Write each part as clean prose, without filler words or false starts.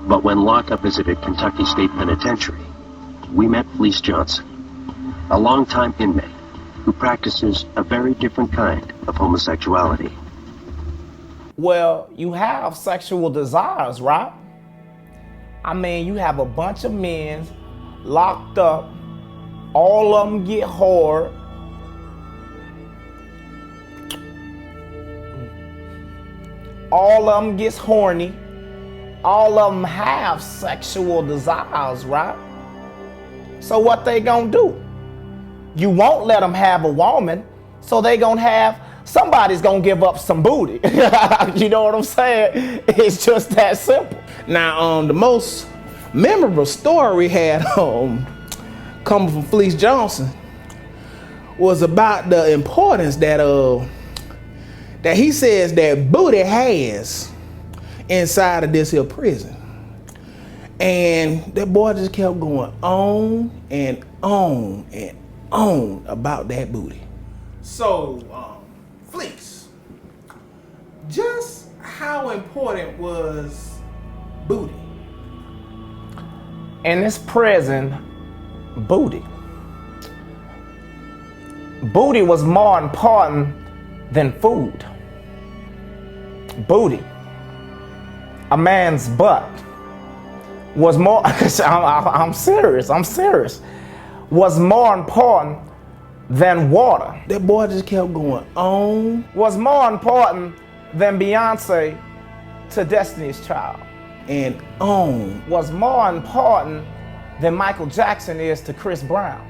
But when lockup visited Kentucky State Penitentiary, we met Fleece Johnson, a longtime inmate who practices a very different kind of homosexuality. Well, you have sexual desires, right? I mean, you have a bunch of men locked up, all of them get hard. All of them gets horny. All of them have sexual desires, right? So what they gonna do? You won't let them have a woman, so they gonna have, somebody's gonna give up some booty. You know what I'm saying? It's just that simple. Now, the most memorable story we had coming from Fleece Johnson was about the importance that he says that booty has inside of this here prison. And that boy just kept going on and on and on about that booty. So, Fleece, just how important was booty? In this prison, booty was more important than food. Booty, a man's butt, was more, I'm serious, was more important than water. That boy just kept going on. Was more important than Beyonce to Destiny's Child. And on. Was more important than Michael Jackson is to Chris Brown.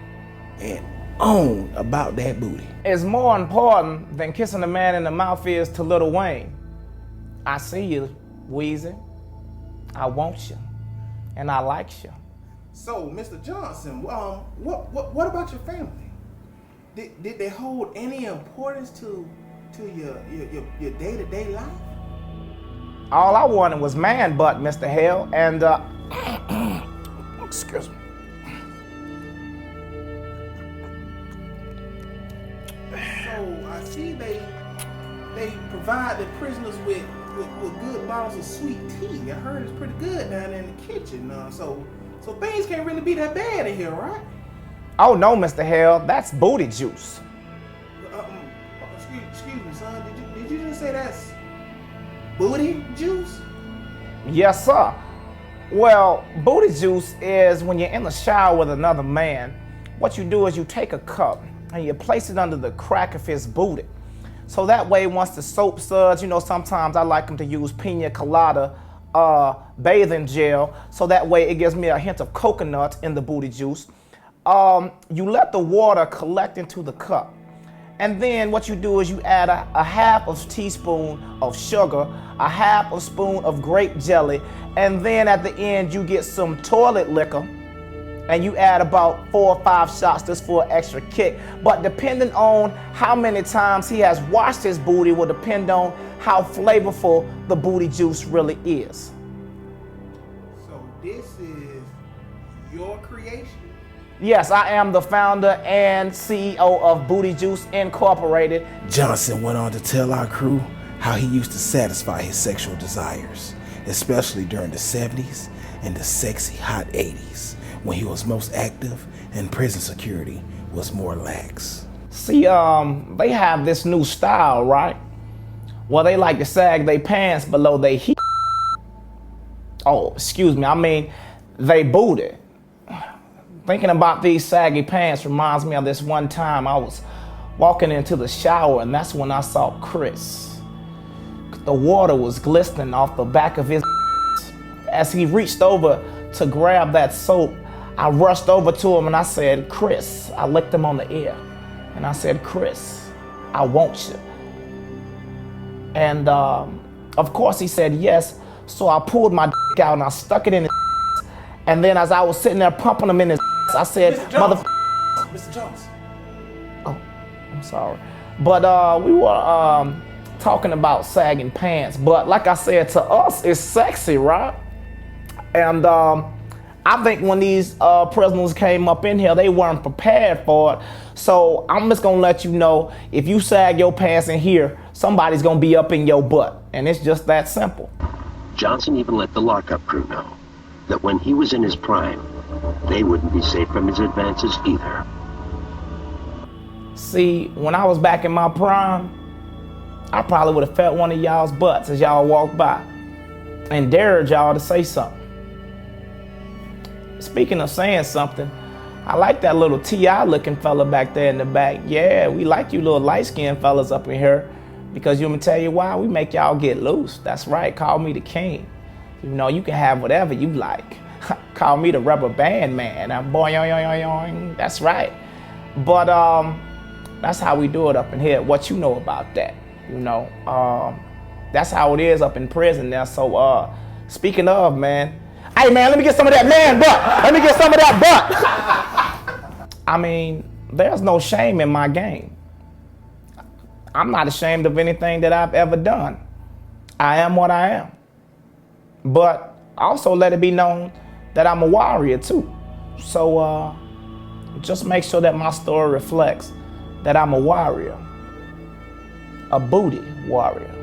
And on about that booty. Is more important than kissing a man in the mouth is to Lil Wayne. I see you, Weezy. I want you. And I like you. So, Mr. Johnson, what about your family? Did they hold any importance to your day-to-day life? All I wanted was man butt, Mr. Hale, and excuse me. So I see they provide the prisoners with good bottles of sweet tea. I heard it's pretty good down there in the kitchen. So things can't really be that bad in here, right? Oh no, Mr. Hale, that's booty juice. Excuse me, son. Did you just say that's booty juice? Yes, sir. Well, booty juice is when you're in the shower with another man. What you do is you take a cup and you place it under the crack of his booty. So that way, once the soap suds, you know, sometimes I like them to use pina colada bathing gel. So that way it gives me a hint of coconut in the booty juice. You let the water collect into the cup. And then what you do is you add a half of teaspoon of sugar, a half a spoon of grape jelly, and then at the end you get some toilet liquor and you add about 4 or 5 shots just for an extra kick. But depending on how many times he has washed his booty will depend on how flavorful the booty juice really is. So this is your creation? Yes, I am the founder and CEO of Booty Juice Incorporated. Johnson went on to tell our crew how he used to satisfy his sexual desires, especially during the 70s and the sexy hot 80s, when he was most active and prison security was more lax. See, they have this new style, right? Well, they like to sag their pants below their heat. Oh, excuse me, I mean, they booty. Thinking about these saggy pants reminds me of this one time I was walking into the shower and that's when I saw Chris. The water was glistening off the back of his. As he reached over to grab that soap, I rushed over to him and I said, Chris, I licked him on the ear. And I said, Chris, I want you. And of course he said yes. So I pulled my dick out and I stuck it in his. And then as I was sitting there pumping him in his, I said, Mr. Jones. Oh, I'm sorry. But we were talking about sagging pants. But like I said, to us, it's sexy, right? And I think when these prisoners came up in here, they weren't prepared for it. So I'm just gonna let you know, if you sag your pants in here, somebody's gonna be up in your butt. And it's just that simple. Johnson even let the lockup crew know that when he was in his prime, they wouldn't be safe from his advances either. See, when I was back in my prime, I probably would have felt one of y'all's butts as y'all walked by and dared y'all to say something. Speaking of saying something, I like that little T.I. looking fella back there in the back. Yeah, we like you little light-skinned fellas up in here because you want me to tell you why? We make y'all get loose. That's right, call me the king. You know, you can have whatever you like. Call me the rubber band man. I'm boing. That's right. But that's how we do it up in here. What you know about that? You know, that's how it is up in prison now. So speaking of, man, hey man, let me get some of that man butt. Let me get some of that butt. I mean, there's no shame in my game. I'm not ashamed of anything that I've ever done. I am what I am. But also let it be known that I'm a warrior too. So just make sure that my story reflects that I'm a warrior, a booty warrior.